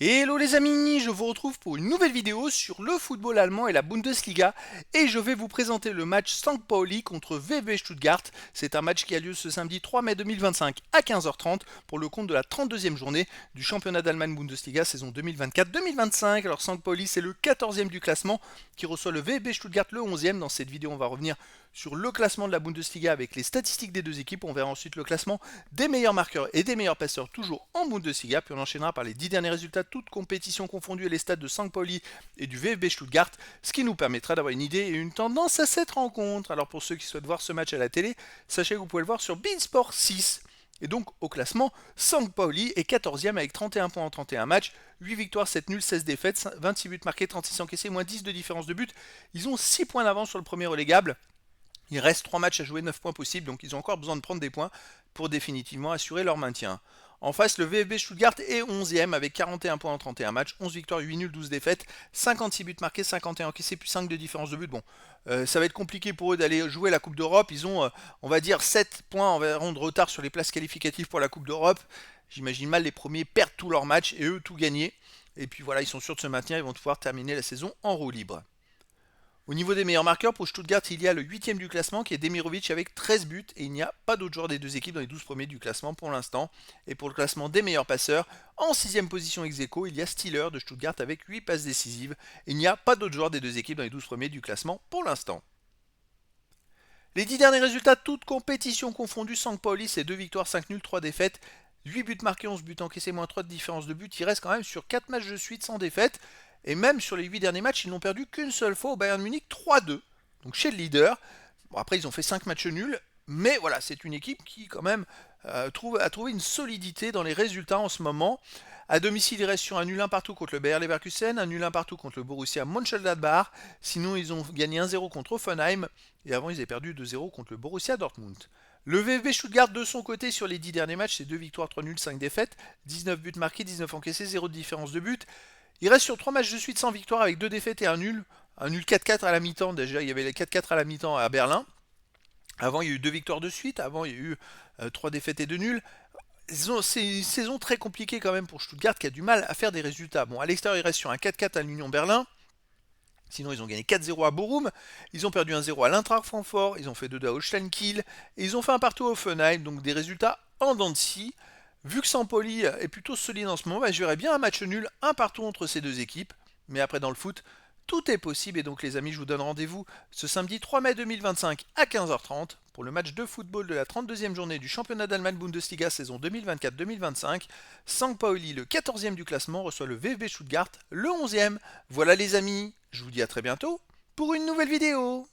Hello les amis, je vous retrouve pour une nouvelle vidéo sur le football allemand et la Bundesliga et je vais vous présenter le match St. Pauli contre VfB Stuttgart. C'est un match qui a lieu ce samedi 3 mai 2025 à 15h30 pour le compte de la 32e journée du championnat d'Allemagne Bundesliga saison 2024-2025. Alors St. Pauli c'est le 14e du classement qui reçoit le VfB Stuttgart le 11e. Dans cette vidéo on va revenir sur le classement de la Bundesliga avec les statistiques des deux équipes. On verra ensuite le classement des meilleurs marqueurs et des meilleurs passeurs toujours en Bundesliga. Puis on enchaînera par les 10 derniers résultats, toutes compétitions confondues et les stades de St. Pauli et du VfB Stuttgart, ce qui nous permettra d'avoir une idée et une tendance à cette rencontre. Alors pour ceux qui souhaitent voir ce match à la télé, sachez que vous pouvez le voir sur beIN Sport 6. Et donc au classement, St. Pauli est 14e avec 31 points en 31 matchs, 8 victoires, 7 nuls, 16 défaites, 26 buts marqués, 36 encaissés, moins 10 de différence de but. Ils ont 6 points d'avance sur le premier relégable. Il reste 3 matchs à jouer, 9 points possibles, donc ils ont encore besoin de prendre des points pour définitivement assurer leur maintien. En face, le VfB Stuttgart est 11e avec 41 points en 31 matchs, 11 victoires, 8 nuls, 12 défaites, 56 buts marqués, 51 encaissés, puis 5 de différence de but. Bon, ça va être compliqué pour eux d'aller jouer la Coupe d'Europe. Ils ont, on va dire, 7 points environ de retard sur les places qualificatives pour la Coupe d'Europe. J'imagine mal les premiers perdre tous leurs matchs et eux tout gagner. Et puis voilà, ils sont sûrs de se maintenir, ils vont pouvoir terminer la saison en roue libre. Au niveau des meilleurs marqueurs, pour Stuttgart, il y a le 8e du classement qui est Demirovic avec 13 buts et il n'y a pas d'autres joueurs des deux équipes dans les 12 premiers du classement pour l'instant. Et pour le classement des meilleurs passeurs, en 6e position ex aequo, il y a Stiller de Stuttgart avec 8 passes décisives. Il n'y a pas d'autres joueurs des deux équipes dans les 12 premiers du classement pour l'instant. Les 10 derniers résultats, toutes compétitions confondues, St. Pauli, c'est 2 victoires, 5 nuls, 3 défaites. 8 buts marqués, 11 buts encaissés, moins 3 de différence de but. Il reste quand même sur 4 matchs de suite sans défaite. Et même sur les 8 derniers matchs, ils n'ont perdu qu'une seule fois au Bayern Munich, 3-2. Donc chez le leader. Bon, après, ils ont fait 5 matchs nuls. Mais voilà, c'est une équipe qui, quand même, a trouvé une solidité dans les résultats en ce moment. À domicile, ils restent sur un nul 1 partout contre le Bayer Leverkusen, un nul 1 partout contre le Borussia Mönchengladbach. Sinon, ils ont gagné 1-0 contre Hoffenheim. Et avant, ils avaient perdu 2-0 contre le Borussia Dortmund. Le VfB Stuttgart, de son côté, sur les 10 derniers matchs, c'est 2 victoires, 3 nuls, 5 défaites, 19 buts marqués, 19 encaissés, 0 de différence de but. Il reste sur 3 matchs de suite sans victoire avec 2 défaites et un nul. Un nul 4-4 à la mi-temps, déjà il y avait les 4-4 à la mi-temps à Berlin. Avant il y a eu 2 victoires de suite, avant il y a eu 3 défaites et 2 nuls. C'est une saison très compliquée quand même pour Stuttgart qui a du mal à faire des résultats. Bon, à l'extérieur il reste sur un 4-4 à l'Union Berlin. Sinon, ils ont gagné 4-0 à Bochum, ils ont perdu 1-0 à l'Eintracht Francfort, ils ont fait 2-2 à Holstein Kiel, et ils ont fait un partout à Offenheim, donc des résultats en dents de scie. Vu que St. Pauli est plutôt solide en ce moment, je verrais bien un match nul, un partout entre ces deux équipes. Mais après, dans le foot, tout est possible, et donc les amis, je vous donne rendez-vous ce samedi 3 mai 2025 à 15h30 pour le match de football de la 32e journée du championnat d'Allemagne Bundesliga saison 2024-2025. St. Pauli, le 14e du classement, reçoit le VfB Stuttgart, le 11e. Voilà les amis, je vous dis à très bientôt pour une nouvelle vidéo.